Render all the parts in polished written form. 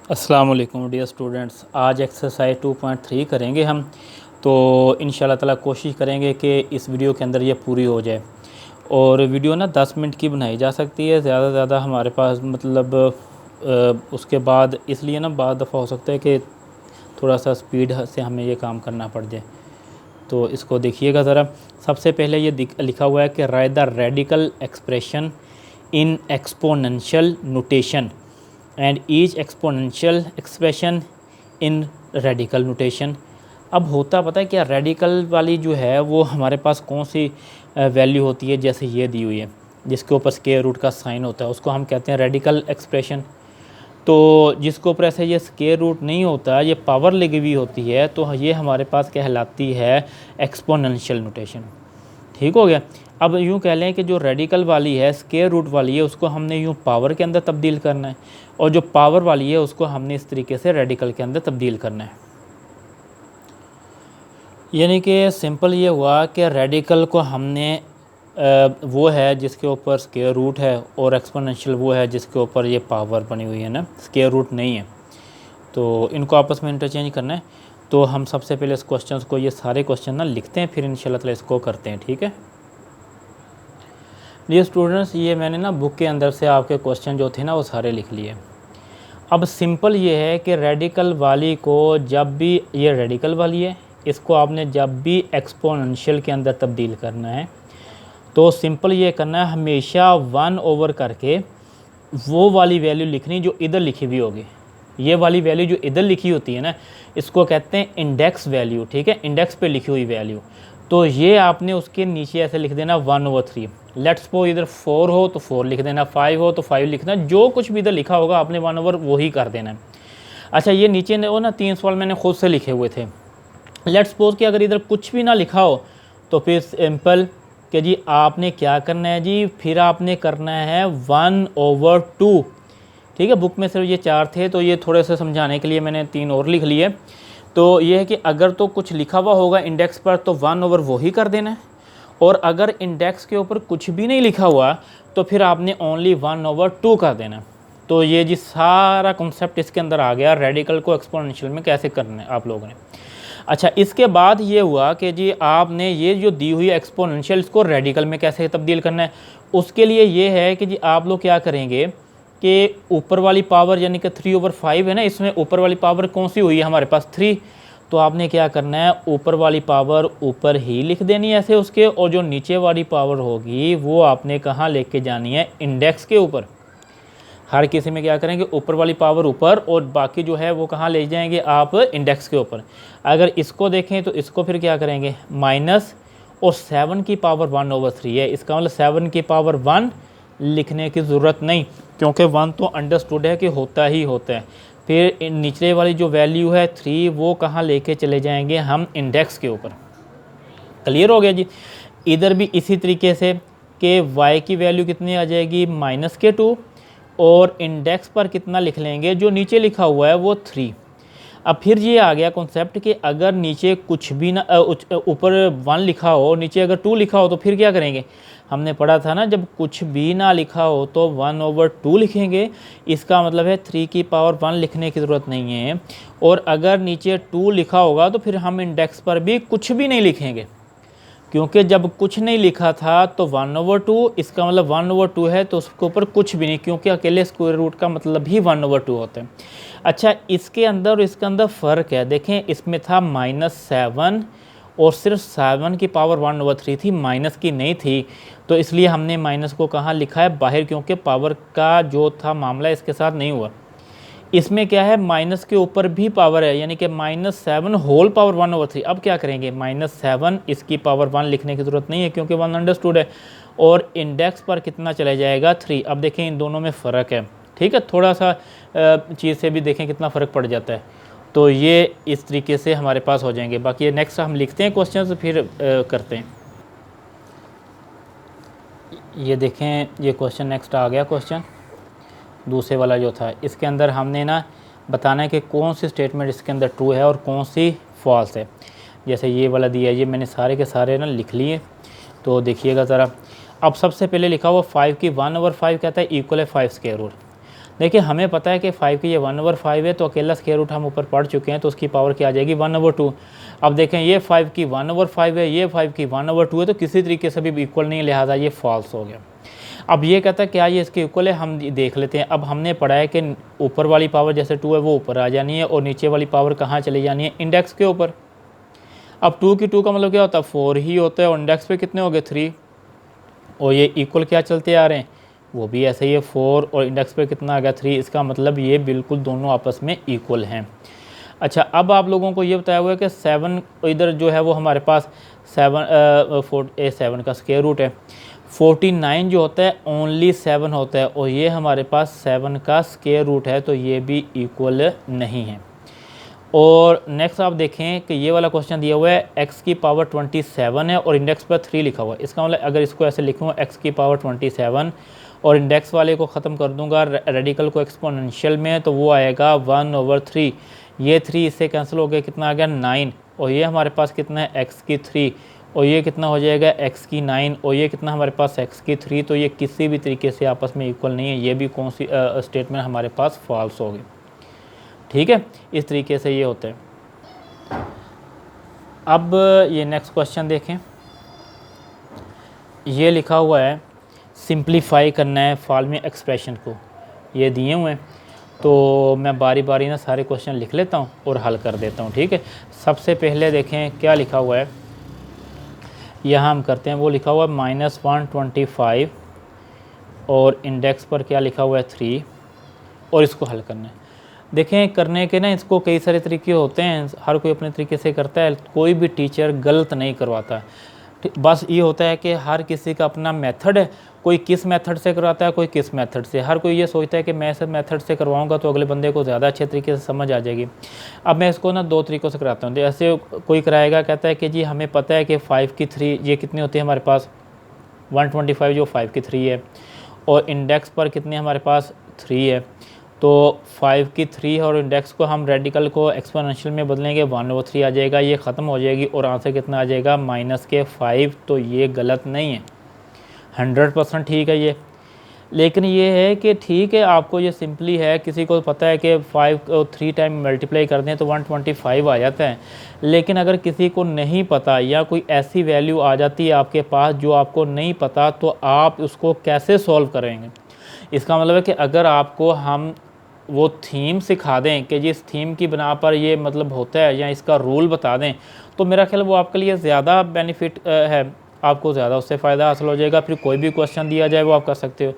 अस्सलाम वालेकुम dear students. आज एक्सरसाइज 2.3 करेंगे हम। तो इंशाल्लाह ताला कोशिश करेंगे कि इस वीडियो के अंदर ये पूरी हो जाए। और वीडियो ना 10 मिनट की बनाई जा सकती है, ज़्यादा से ज़्यादा हमारे पास मतलब उसके बाद इसलिए ना बाद दफ़ा हो सकता है कि थोड़ा सा स्पीड से हमें ये काम करना पड़ जाए। तो इसको देखिएगा ज़रा। सबसे पहले ये लिखा हुआ है कि right the radical expression in exponential notation and each exponential expression in radical notation. अब होता पता है क्या, रेडिकल वाली जो है वो हमारे पास कौन सी वैल्यू होती है, जैसे ये दी हुई है जिसके ऊपर स्क्वायर रूट का साइन होता है, उसको हम कहते हैं रेडिकल एक्सप्रेशन। तो जिसके ऊपर ऐसे ये स्क्वायर रूट नहीं होता, ये पावर लगी हुई होती है, तो ये हमारे पास कहलाती है एक्सपोनेंशियल नोटेशन। ठीक हो गया। अब यूँ कह लें कि जो रेडिकल वाली है, स्क्वायर रूट वाली है, उसको हमने यूँ पावर के अंदर तब्दील करना है, और जो पावर वाली है उसको हमने इस तरीके से रेडिकल के अंदर तब्दील करना है। यानी कि सिंपल ये हुआ कि रेडिकल को हमने वो है जिसके ऊपर स्क्वायर रूट है, और एक्सपोनेंशियल वो है जिसके ऊपर ये पावर बनी हुई है ना, स्क्वायर रूट नहीं है। तो इनको आपस में इंटरचेंज करना है। तो हम सबसे पहले इस क्वेश्चन को, ये सारे क्वेश्चन ना लिखते हैं, फिर इंशाल्लाह ताला इसको करते हैं। ठीक है डियर स्टूडेंट्स, ये मैंने ना बुक के अंदर से आपके क्वेश्चन जो थे ना वो सारे लिख लिए। अब सिंपल ये है कि रेडिकल वाली को जब भी, ये रेडिकल वाली है, इसको आपने जब भी एक्सपोनेंशियल के अंदर तब्दील करना है तो सिंपल ये करना है, हमेशा 1 ओवर करके वो वाली वैल्यू लिखनी जो इधर लिखी हुई होगी। ये वाली वैल्यू जो इधर लिखी होती है ना, इसको कहते हैं इंडेक्स वैल्यू। ठीक है, इंडेक्स पे लिखी हुई वैल्यू। तो ये आपने उसके नीचे ऐसे लिख देना 1/3। लेट्स सपोज इधर 4 हो तो 4 लिख देना, 5 हो तो 5 लिखना, जो कुछ भी इधर लिखा होगा आपने 1/, वही कर देना है। अच्छा, ये नीचे वो ना 3 सवाल मैंने खुद से लिखे हुए थे। लेट्स सपोज कि अगर इधर कुछ भी ना लिखा हो तो फिर सिंपल कि जी आपने क्या करना है जी, फिर आपने करना है 1/2। ठीक है, बुक में सिर्फ ये 4 थे, तो ये थोड़े से समझाने के लिए मैंने 3 और लिख लिए। तो ये है कि अगर तो कुछ लिखा हुआ होगा इंडेक्स पर तो 1/, वही कर देना है, और अगर इंडेक्स के ऊपर कुछ भी नहीं लिखा हुआ तो फिर आपने ओनली 1/2 कर देना है। तो ये जी सारा कॉन्सेप्ट इसके अंदर आ गया, रेडिकल को एक्सपोनेंशियल में कैसे करना है आप लोगों ने। अच्छा, इसके बाद ये हुआ कि जी आपने ये जो दी हुई एक्सपोनेंशियल, इसको रेडिकल में कैसे तब्दील करना है। उसके लिए ये है कि जी आप लोग क्या करेंगे कि ऊपर वाली पावर यानी कि 3/5 है ना, इसमें ऊपर वाली पावर कौन सी हुई है हमारे पास 3। तो आपने क्या करना है, ऊपर वाली पावर ऊपर ही लिख देनी है ऐसे उसके, और जो नीचे वाली पावर होगी वो आपने कहाँ लेके जानी है, इंडेक्स के ऊपर। हर किसी में क्या करेंगे, ऊपर वाली पावर ऊपर, और बाकी जो है वो कहाँ ले जाएंगे आप, इंडेक्स के ऊपर। अगर इसको देखें तो इसको फिर क्या करेंगे, माइनस, और 7 की पावर 1/3 है, इसका मतलब 7 की पावर 1 लिखने की ज़रूरत नहीं, क्योंकि 1 तो अंडरस्टूड है कि होता ही होता है। फिर निचले वाली जो वैल्यू है 3, वो कहाँ लेके चले जाएंगे हम, इंडेक्स के ऊपर। क्लियर हो गया जी। इधर भी इसी तरीके से कि y की वैल्यू कितनी आ जाएगी, -2, और इंडेक्स पर कितना लिख लेंगे, जो नीचे लिखा हुआ है वो 3। अब फिर ये आ गया कॉन्सेप्ट कि अगर नीचे कुछ भी ना, ऊपर 1 लिखा हो, नीचे अगर 2 लिखा हो तो फिर क्या करेंगे। हमने पढ़ा था ना, जब कुछ भी ना लिखा हो तो 1/2 लिखेंगे। इसका मतलब है 3 की पावर 1 लिखने की ज़रूरत नहीं है। और अगर नीचे 2 लिखा होगा तो फिर हम इंडेक्स पर भी कुछ भी नहीं लिखेंगे, क्योंकि जब कुछ नहीं लिखा था तो 1/2, इसका मतलब 1/2 है तो उसके ऊपर कुछ भी नहीं, क्योंकि अकेले स्क्वायर रूट का मतलब ही 1/2 होता है। अच्छा, इसके अंदर और इसके अंदर फ़र्क है, देखें इसमें था -7, और सिर्फ 7 की पावर 1/3 थी, माइनस की नहीं थी। तो इसलिए हमने माइनस को कहाँ लिखा है, बाहर, क्योंकि पावर का जो था मामला इसके साथ नहीं हुआ। इसमें क्या है, माइनस के ऊपर भी पावर है, यानी कि -7 होल पावर 1/3। अब क्या करेंगे, -7 इसकी पावर 1 लिखने की ज़रूरत नहीं है, क्योंकि 1 अंडरस्टूड है, और इंडेक्स पर कितना चला जाएगा, 3। अब देखें इन दोनों में फ़र्क है। ठीक है, थोड़ा सा चीज़ से भी देखें कितना फ़र्क पड़ जाता है। तो ये इस तरीके से हमारे पास हो जाएंगे। बाकी ये नेक्स्ट हम लिखते हैं क्वेश्चन, फिर करते हैं। ये देखें, ये क्वेश्चन नेक्स्ट आ गया, क्वेश्चन दूसरे वाला जो था, इसके अंदर हमने ना बताना है कि कौन सी स्टेटमेंट इसके अंदर ट्रू है और कौन सी फॉल्स है। जैसे ये वाला दिया है, ये मैंने सारे के सारे ना लिख लिए। तो देखिएगा ज़रा। अब सबसे पहले लिखा हुआ 5 की 1/5 कहता है इक्वल है 5 स्क्वायर रूट। देखिए हमें पता है कि 5 की ये 1/5 है, तो अकेला स्क्वायर रूट हम ऊपर पढ़ चुके हैं, तो उसकी पावर क्या आ जाएगी 1/2। अब देखें ये 5 की 1/5 है, ये 5 की 1/2 है, तो किसी तरीके से भी इक्वल नहीं, लिहाजा ये फॉल्स हो गया। अब ये कहता है क्या ये इसके इक्वल है, हम देख लेते हैं। अब हमने पढ़ा है कि ऊपर वाली पावर जैसे 2 है वो ऊपर आ जानी है और नीचे वाली पावर कहाँ चली जानी है, इंडेक्स के ऊपर। अब 2 की 2 का मतलब क्या होता है 4 ही होता है, और इंडेक्स पे कितने हो गए 3, और ये इक्वल क्या चलते आ रहे हैं, वो भी ऐसे ही है 4 और इंडेक्स पे कितना आ गया 3। इसका मतलब ये बिल्कुल दोनों आपस में इक्वल हैं। अच्छा, अब आप लोगों को ये बताया हुआ है कि 7 इधर जो है वो हमारे पास 7 का स्क्वायर रूट है, 49 जो होता है ओनली 7 होता है, और ये हमारे पास 7 का स्क्वायर रूट है, तो ये भी इक्वल नहीं है। और नेक्स्ट आप देखें कि ये वाला क्वेश्चन दिया हुआ है x की पावर 27 है और इंडेक्स पर 3 लिखा हुआ है। इसका मतलब अगर इसको ऐसे लिखूँ x की पावर 27 और इंडेक्स वाले को ख़त्म कर दूंगा रेडिकल को एक्सपोनेंशियल में, तो वो आएगा 1/3। ये 3 इससे कैंसिल हो गया, कितना आ गया 9, और ये हमारे पास कितना है x की 3, और ये कितना हो जाएगा x की 9, और ये कितना हमारे पास x की 3। तो ये किसी भी तरीके से आपस में इक्वल नहीं है, ये भी कौन सी स्टेटमेंट हमारे पास फॉल्स होगी। ठीक है, इस तरीके से ये होते हैं। अब ये नेक्स्ट क्वेश्चन देखें, ये लिखा हुआ है सिंप्लीफाई करना है फॉलोइंग एक्सप्रेशन को, ये दिए हुए हैं, तो मैं बारी बारी ना सारे क्वेश्चन लिख लेता हूँ और हल कर देता हूँ। ठीक है, सबसे पहले देखें क्या लिखा हुआ है, यहाँ हम करते हैं, वो लिखा हुआ है -125 और इंडेक्स पर क्या लिखा हुआ है 3, और इसको हल करना है। देखें करने के ना इसको कई सारे तरीके होते हैं, हर कोई अपने तरीके से करता है, कोई भी टीचर गलत नहीं करवाता। बस ये होता है कि हर किसी का अपना मेथड है, कोई किस मेथड से करवाता है, कोई किस मेथड से। हर कोई ये सोचता है कि मैं इस मेथड से करवाऊंगा तो अगले बंदे को ज़्यादा अच्छे तरीके से समझ आ जाएगी। अब मैं इसको ना 2 तरीक़ों से कराता हूँ। जैसे कोई कराएगा, कहता है कि जी हमें पता है कि 5 की 3 ये कितनी होती है हमारे पास 125 जो 5 की 3 है, और इंडेक्स पर कितनी हमारे पास 3 है, तो 5 की 3 और इंडेक्स को हम रेडिकल को एक्सपोनेंशियल में बदलेंगे 1/3 आ जाएगा, ये ख़त्म हो जाएगी, और आंसर कितना आ जाएगा -5। तो ये गलत नहीं है, 100% ठीक है ये। लेकिन ये है कि ठीक है आपको ये सिंपली है, किसी को पता है कि 5 को 3 टाइम मल्टीप्लाई कर दें तो 125 आ जाता है, लेकिन अगर किसी को नहीं पता या कोई ऐसी वैल्यू आ जाती है आपके पास जो आपको नहीं पता, तो आप उसको कैसे सॉल्व करेंगे। इसका मतलब है कि अगर आपको हम वो थीम सिखा दें कि जिस थीम की बना पर ये मतलब होता है, या इसका रूल बता दें, तो मेरा ख्याल वो आपके लिए ज़्यादा बेनिफिट है, आपको ज़्यादा उससे फ़ायदा हासिल हो जाएगा। फिर कोई भी क्वेश्चन दिया जाए वो आप कर सकते हो।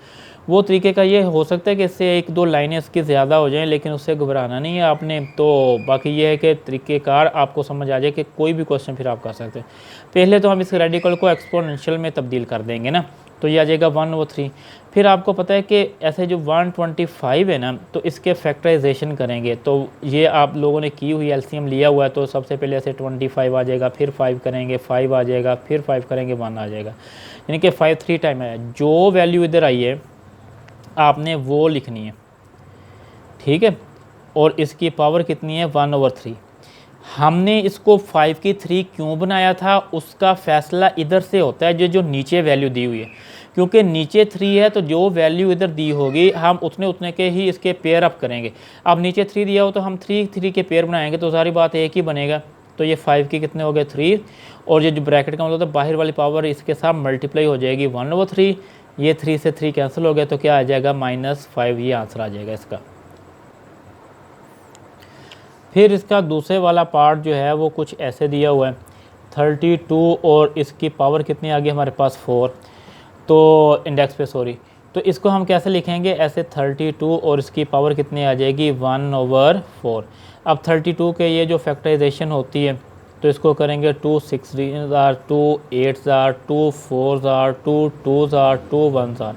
वो तरीके का ये हो सकता है कि इससे 1-2 लाइनें इसकी ज़्यादा हो जाएं, लेकिन उससे घबराना नहीं है आपने। तो बाकी ये है कि तरीक़ेकार आपको समझ आ जाए कि कोई भी क्वेश्चन फिर आप कर सकते हैं। पहले तो हम इस रेडिकल को एक्सपोनेंशियल में तब्दील कर देंगे ना, तो ये आ जाएगा 1/3। फिर आपको पता है कि ऐसे जो 125 है ना, तो इसके फैक्टराइजेशन करेंगे, तो ये आप लोगों ने की हुई एलसीएम लिया हुआ है, तो सबसे पहले ऐसे 25 आ जाएगा, फिर 5 करेंगे 5 आ जाएगा, फिर 5 करेंगे 1 आ जाएगा, यानी कि 5 3 टाइम है। जो वैल्यू इधर आई है आपने वो लिखनी है, ठीक है, और इसकी पावर कितनी है 1/3। हमने इसको 5 की 3 क्यों बनाया था, उसका फ़ैसला इधर से होता है, जो नीचे वैल्यू दी हुई है, क्योंकि नीचे 3 है तो जो वैल्यू इधर दी होगी हम उतने के ही इसके पेयर अप करेंगे। अब नीचे 3 दिया हो तो हम 3 के पेयर बनाएंगे, तो सारी बात एक ही बनेगा। तो ये 5 के कितने हो गए 3, और ये जो ब्रैकेट का मतलब होता है बाहर वाली पावर इसके साथ मल्टीप्लाई हो जाएगी 1/3। ये 3 से 3 कैंसिल हो गया, तो क्या आ जाएगा -5, ये आंसर आ जाएगा इसका। फिर इसका दूसरे वाला पार्ट जो है वो कुछ ऐसे दिया हुआ है 32, और इसकी पावर कितनी आ गई हमारे पास 4, तो इंडेक्स पे सॉरी, तो इसको हम कैसे लिखेंगे ऐसे 32 और इसकी पावर कितनी आ जाएगी 1/4। अब 32 के ये जो फैक्टराइजेशन होती है, तो इसको करेंगे 2 6 2 8 2 4 2 2 2 1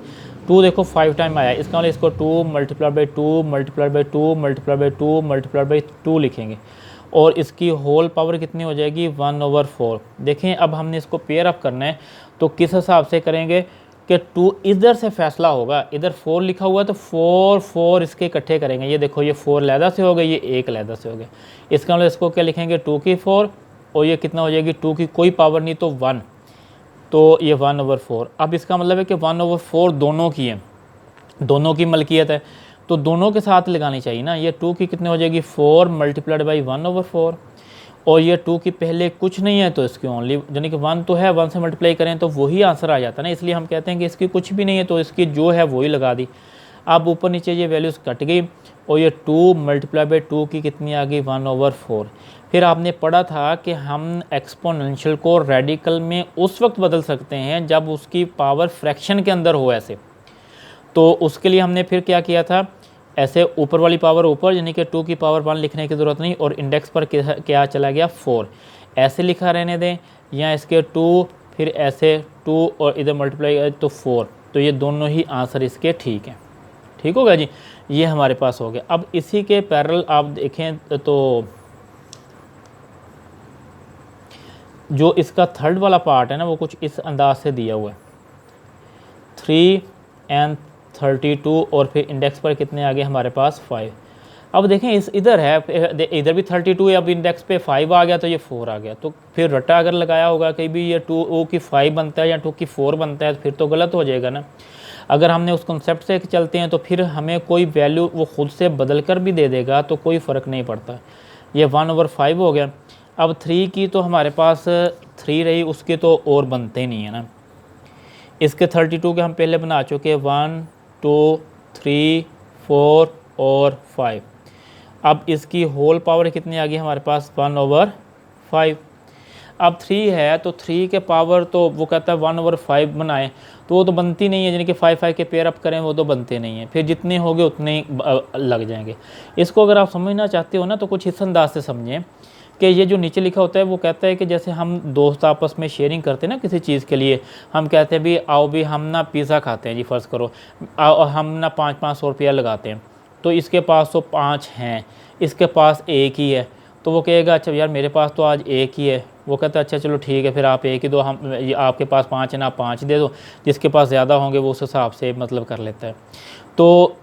2 देखो 5 टाइम आया, इसका मतलब इसको 2 multiply by 2 multiply by 2 multiply by 2 multiply by 2 लिखेंगे, और इसकी होल पावर कितनी हो जाएगी 1/4। देखें अब हमने इसको पेयर अप करना है, तो किस हिसाब से करेंगे कि 2 इधर से फैसला होगा, इधर 4 लिखा हुआ है तो 4 इसके इकट्ठे करेंगे। ये देखो ये 4 लहदा से हो गए, ये 1 लहदा से हो गया, इसका मतलब इसको क्या लिखेंगे 2 की 4, और ये कितना हो जाएगी 2 की कोई पावर नहीं तो 1, तो ये 1/4। अब इसका मतलब है कि 1/4 दोनों की है, दोनों की मलकियत है, तो दोनों के साथ लगानी चाहिए ना। ये 2 की कितनी हो जाएगी 4 मल्टीप्लाइड बाई 1/4, और ये 2 की पहले कुछ नहीं है तो इसकी ओनली यानी कि 1 तो है, 1 से मल्टीप्लाई करें तो वही आंसर आ जाता है ना। इसलिए हम कहते हैं कि इसकी कुछ भी नहीं है तो इसकी जो है वही लगा दी। अब ऊपर नीचे ये वैल्यूज़ कट गई और ये 2 मल्टीप्लाई बाई 2 की कितनी आ गई 1/4। फिर आपने पढ़ा था कि हम एक्सपोनेंशियल को रेडिकल में उस वक्त बदल सकते हैं जब उसकी पावर फ्रैक्शन के अंदर हो ऐसे। तो उसके लिए हमने फिर क्या किया था, ऐसे ऊपर वाली पावर ऊपर यानी कि 2 की पावर 1 लिखने की ज़रूरत नहीं, और इंडेक्स पर क्या चला गया 4, ऐसे लिखा रहने दें, या इसके 2 फिर ऐसे 2 और इधर मल्टीप्लाई तो 4, तो ये दोनों ही आंसर इसके ठीक हैं। ठीक होगा जी, ये हमारे पास हो गया। अब इसी के पैरेलल आप देखें तो जो इसका थर्ड वाला पार्ट है ना वो कुछ इस अंदाज से दिया हुआ है 3 and 32, और फिर इंडेक्स पर कितने आ गए हमारे पास 5। अब देखें इस इधर है, इधर भी 32 है, अब इंडेक्स पे 5 आ गया तो ये 4 आ गया, तो फिर रट्टा अगर लगाया होगा कि भी ये 2 की 5 बनता है या 2 की 4 बनता है तो फिर तो गलत हो जाएगा ना। अगर हमने उस कॉन्सेप्ट से चलते हैं तो फिर हमें कोई वैल्यू वो खुद से बदल कर भी दे देगा तो कोई फ़र्क नहीं पड़ता। ये 1/5 हो गया। अब 3 की तो हमारे पास 3 रही, उसके तो और बनते ही नहीं है ना। इसके 32 के हम पहले बना चुके 1 2 3 4 और 5। अब इसकी होल पावर कितनी आ गई हमारे पास 1/5। अब 3 है तो 3 के पावर तो वो कहता है 1/5 बनाएं, तो वो तो बनती नहीं है, यानी कि 5 के पेयर अप करें वो तो बनते नहीं हैं, फिर जितने होंगे उतने ही लग जाएंगे। इसको अगर आप समझना चाहते हो ना तो कुछ इस अंदाज से समझें कि ये जो नीचे लिखा होता है वो कहता है कि जैसे हम दोस्त आपस में शेयरिंग करते हैं ना किसी चीज़ के लिए, हम कहते हैं भी आओ भी हम ना पिज़्ज़ा खाते हैं जी, फ़र्ज़ करो हम ना 500 रुपया लगाते हैं, तो इसके पास तो 5 हैं, इसके पास एक ही है, तो वो कहेगा अच्छा यार मेरे पास तो आज एक ही है। वो कहता है अच्छा चलो ठीक है फिर आप एक ही दो, हम ये आपके पास 5 है ना, आप 5 दे दो, जिसके पास ज़्यादा होंगे वो उस हिसाब से मतलब कर लेता है। तो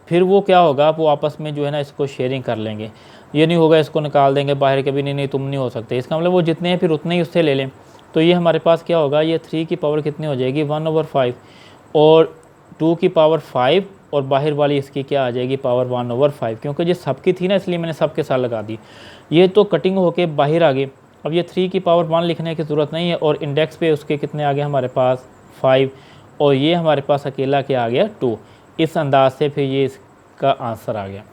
फिर वो क्या होगा, वो आपस में जो है ना इसको शेयरिंग कर लेंगे, ये नहीं होगा इसको निकाल देंगे बाहर के भी, नहीं तुम नहीं हो सकते, इसका मतलब वो जितने हैं फिर उतने ही उससे ले लें। तो ये हमारे पास क्या होगा, ये 3 की पावर कितनी हो जाएगी 1/5, और 2 की पावर 5, और बाहर वाली इसकी क्या आ जाएगी पावर 1/5, क्योंकि ये सबकी थी ना इसलिए मैंने सबके साथ लगा दी। ये तो कटिंग होके बाहर आ गई। अब ये 3 की पावर 1 लिखने की ज़रूरत नहीं है, और इंडेक्स पे उसके कितने आ गए हमारे पास 5, और ये हमारे पास अकेला क्या आ गया 2। इस अंदाज से फिर ये इसका आंसर आ गया।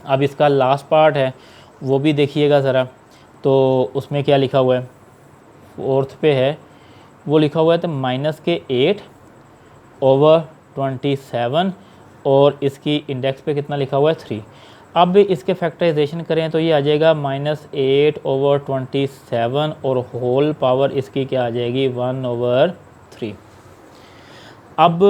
अब इसका लास्ट पार्ट है वो भी देखिएगा ज़रा, तो उसमें क्या लिखा हुआ है, फोर्थ पे है वो लिखा हुआ है तो -8/27, और इसकी इंडेक्स पे कितना लिखा हुआ है 3। अब इसके फैक्टराइजेशन करें तो ये आ जाएगा -8/27, और होल पावर इसकी क्या आ जाएगी 1/3। अब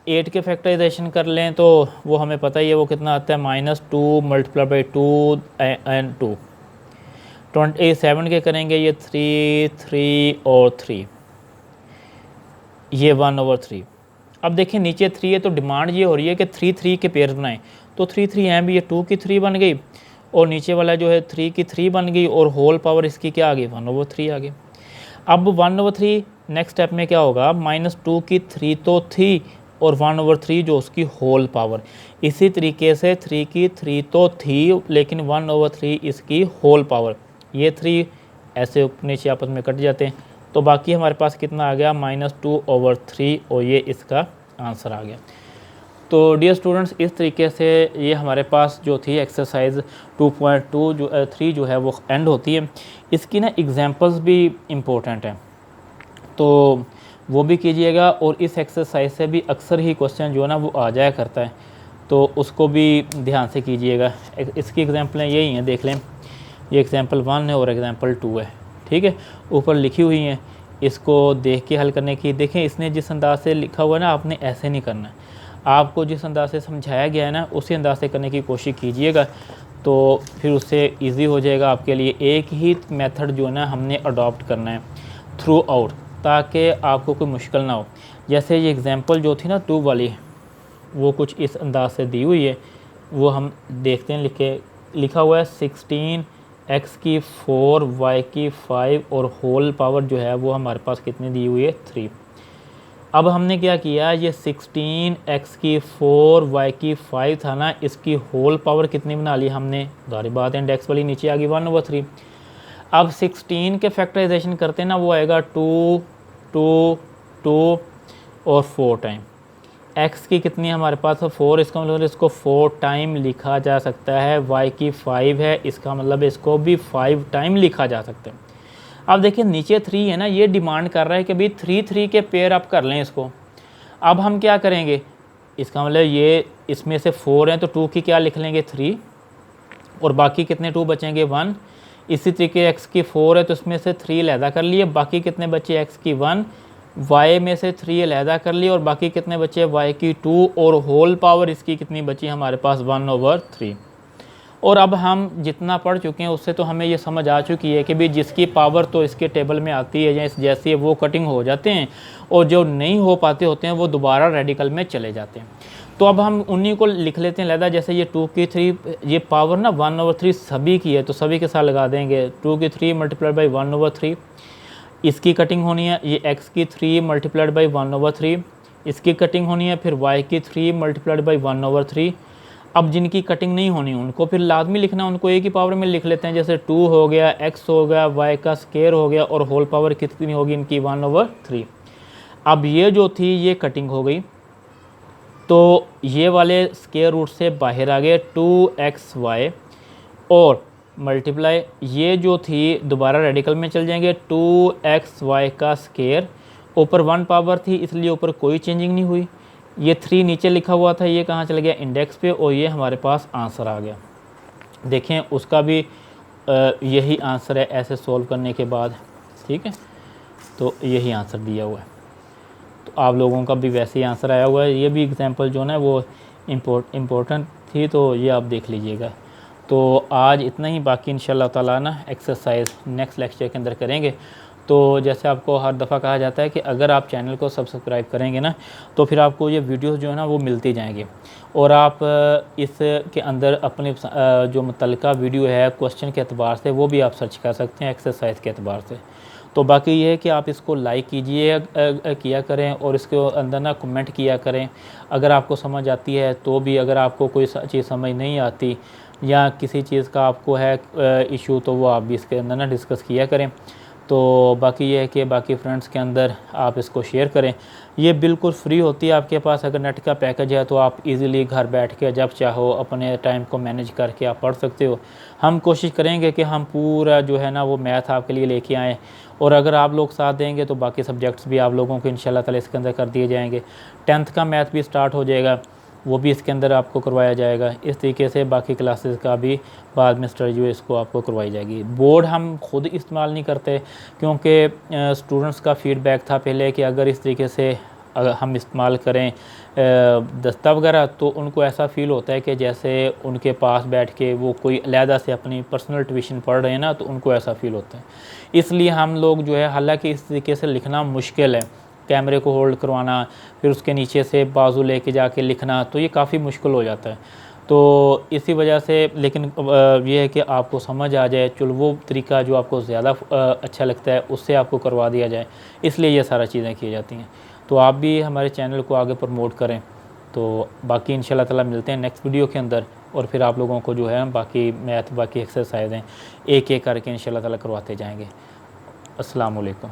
8 के फैक्टराइजेशन कर लें तो वो हमें पता ही है वो कितना आता है -2 मल्टीप्लाई बाई 2 एंड 2। 27 के करेंगे ये 3 3 और 3, ये 1/3। अब देखिए नीचे 3 है तो डिमांड ये हो रही है कि 3 3 के पेयर बनाएं, तो 3 3 हैं भी, ये 2 की 3 बन गई, और नीचे वाला जो है 3 की 3 बन गई, और होल पावर इसकी क्या आ गई 1/3 आ गई। अब 1/3 नेक्स्ट स्टेप में क्या होगा, -2 की 3 तो थी, और 1/3 जो उसकी होल पावर। इसी तरीके से 3 की 3 तो थी लेकिन 1/3 इसकी होल पावर। ये 3 ऐसे नीचे आपस में कट जाते हैं, तो बाकी हमारे पास कितना आ गया -2/3, और ये इसका आंसर आ गया। तो डियर स्टूडेंट्स इस तरीके से ये हमारे पास जो थी एक्सरसाइज 2.3 जो है वो एंड होती है। इसकी ना एग्जांपल्स भी इम्पोर्टेंट हैं, तो वो भी कीजिएगा, और इस एक्सरसाइज से भी अक्सर ही क्वेश्चन जो है ना वो आ जाया करता है, तो उसको भी ध्यान से कीजिएगा। इसकी एग्जांपलें यही हैं, देख लें, ये एग्जांपल 1 है और एग्जांपल 2 है, ठीक है, ऊपर लिखी हुई हैं, इसको देख के हल करने की। देखें इसने जिस अंदाज से लिखा हुआ है ना, आपने ऐसे नहीं करना है, आपको जिस अंदाज से समझाया गया है ना उसी अंदाज से करने की कोशिश कीजिएगा, तो फिर उससे इजी हो जाएगा आपके लिए। एक ही मेथड जो है ना हमने अडॉप्ट करना है थ्रू आउट, ताकि आपको कोई मुश्किल ना हो। जैसे ये एग्जांपल जो थी ना 2 वाली, वो कुछ इस अंदाज से दी हुई है, वो हम देखते हैं। लिखा हुआ है 16x की 4 y की 5, और होल पावर जो है वो हमारे पास कितनी दी हुई है 3। अब हमने क्या किया, ये 16 x की 4 y की 5 था ना, इसकी होल पावर कितनी बना ली हमने, जारी बात है इंडेक्स वाली नीचे आ गई 1/3। अब 16 के फैक्टराइजेशन करते हैं ना, वो आएगा 2 2 2 और 4 टाइम। x की कितनी हमारे पास है 4, इसका मतलब इसको 4 टाइम लिखा जा सकता है। y की 5 है, इसका मतलब इसको भी 5 टाइम लिखा जा सकता है। अब देखिए नीचे 3 है ना, ये डिमांड कर रहा है कि भाई 3 3 के पेयर आप कर लें इसको। अब हम क्या करेंगे, इसका मतलब ये इसमें से 4 हैं तो 2 की क्या लिख लेंगे 3, और बाकी कितने 2 बचेंगे 1। इसी तरीके x की 4 है तो इसमें से 3 अलहदा कर लिए, बाकी कितने बचे x की 1, y में से 3 अलहदा कर लिए और बाकी कितने बचे y की 2, और होल पावर इसकी कितनी बची हमारे पास 1/3। और अब हम जितना पढ़ चुके हैं उससे तो हमें ये समझ आ चुकी है कि भाई जिसकी पावर तो इसके टेबल में आती है या इस जैसी है वो कटिंग हो जाते हैं, और जो नहीं हो पाते होते हैं वो दोबारा रेडिकल में चले जाते हैं। तो अब हम उन्हीं को लिख लेते हैं लहदा, जैसे ये 2 की 3, ये पावर ना 1/3 सभी की है तो सभी के साथ लगा देंगे 2 की 3 मल्टीप्लाइड बाई 1/3। इसकी कटिंग होनी है, ये x की 3 मल्टीप्लाइड बाई 1/3, इसकी कटिंग होनी है फिर y की 3 मल्टीप्लाइड बाई 1/3। अब जिनकी कटिंग नहीं होनी उनको फिर लाजमी लिखना, उनको एक ही पावर में लिख लेते हैं, जैसे 2 हो गया, x हो गया, y का स्केयर हो गया, और होल पावर कितनी होगी इनकी 1/3। अब ये जो थी ये कटिंग हो गई, तो ये वाले स्केयर रूट से बाहर आ गए 2xy, और मल्टीप्लाई ये जो थी दोबारा रेडिकल में चल जाएंगे 2xy का स्केयर, ऊपर 1 पावर थी इसलिए ऊपर कोई चेंजिंग नहीं हुई। ये 3 नीचे लिखा हुआ था, ये कहाँ चला गया इंडेक्स पे, और ये हमारे पास आंसर आ गया। देखें उसका भी यही आंसर है ऐसे सॉल्व करने के बाद, ठीक है, तो यही आंसर दिया हुआ है। तो आप लोगों का भी वैसे ही आंसर आया हुआ है। ये भी एग्जांपल जो है वो इम्पोर्टेंट थी, तो ये आप देख लीजिएगा। तो आज इतना ही, बाकी इंशाल्लाह ताला ना एक्सरसाइज नेक्स्ट लेक्चर के अंदर करेंगे। तो जैसे आपको हर दफ़ा कहा जाता है कि अगर आप चैनल को सब्सक्राइब करेंगे ना तो फिर आपको ये वीडियोस जो है ना वो मिलती जाएंगी, और आप इसके अंदर अपने जो मुतल्लिका वीडियो है क्वेश्चन के अतबार से वो भी आप सर्च कर सकते हैं एक्सरसाइज के अतबार से। तो बाकी ये है कि आप इसको लाइक कीजिए किया करें, और इसके अंदर ना कमेंट किया करें अगर आपको समझ आती है तो भी। अगर आपको कोई चीज़ समझ नहीं आती या किसी चीज़ का आपको है इशू, तो वो आप भी इसके अंदर ना डिस्कस किया करें। तो बाकी ये है कि बाकी फ्रेंड्स के अंदर आप इसको शेयर करें। ये बिल्कुल फ्री होती है आपके पास, अगर नेट का पैकेज है तो आप इजीली घर बैठ के जब चाहो अपने टाइम को मैनेज करके आप पढ़ सकते हो। हम कोशिश करेंगे कि हम पूरा जो है ना वो मैथ आपके लिए लेके आएँ, और अगर आप लोग साथ देंगे तो बाकी सब्जेक्ट्स भी आप लोगों को इंशाल्लाह ताला इसके अंदर कर दिए जाएंगे। 10th का मैथ भी स्टार्ट हो जाएगा, वो भी इसके अंदर आपको करवाया जाएगा। इस तरीके से बाकी क्लासेस का भी बाद में स्टडी जो इसको आपको करवाई जाएगी। बोर्ड हम खुद इस्तेमाल नहीं करते क्योंकि स्टूडेंट्स का फीडबैक था पहले कि अगर इस तरीके से अगर हम इस्तेमाल करें दस्ता वगैरह, तो उनको ऐसा फ़ील होता है कि जैसे उनके पास बैठ के वो कोई अलहदा से अपनी पर्सनल ट्यूशन पढ़ रहे हैं ना, तो उनको ऐसा फ़ील होता है। इसलिए हम लोग जो है, हालांकि इस तरीके से लिखना मुश्किल है, कैमरे को होल्ड करवाना फिर उसके नीचे से बाजू लेके जाके लिखना, तो ये काफ़ी मुश्किल हो जाता है। तो इसी वजह से, लेकिन ये है कि आपको समझ आ जाए, चलो वो तरीका जो आपको ज़्यादा अच्छा लगता है उससे आपको करवा दिया जाए, इसलिए ये सारा चीज़ें की जाती हैं। तो आप भी हमारे चैनल को आगे प्रमोट करें। तो बाकी इंशाल्लाह ताला मिलते हैं नेक्स्ट वीडियो के अंदर, और फिर आप लोगों को जो है बाकी मैथ बाकी एक्सरसाइजें एक एक करके इंशाल्लाह ताला करवाते जाएंगे। अस्सलाम वालेकुम।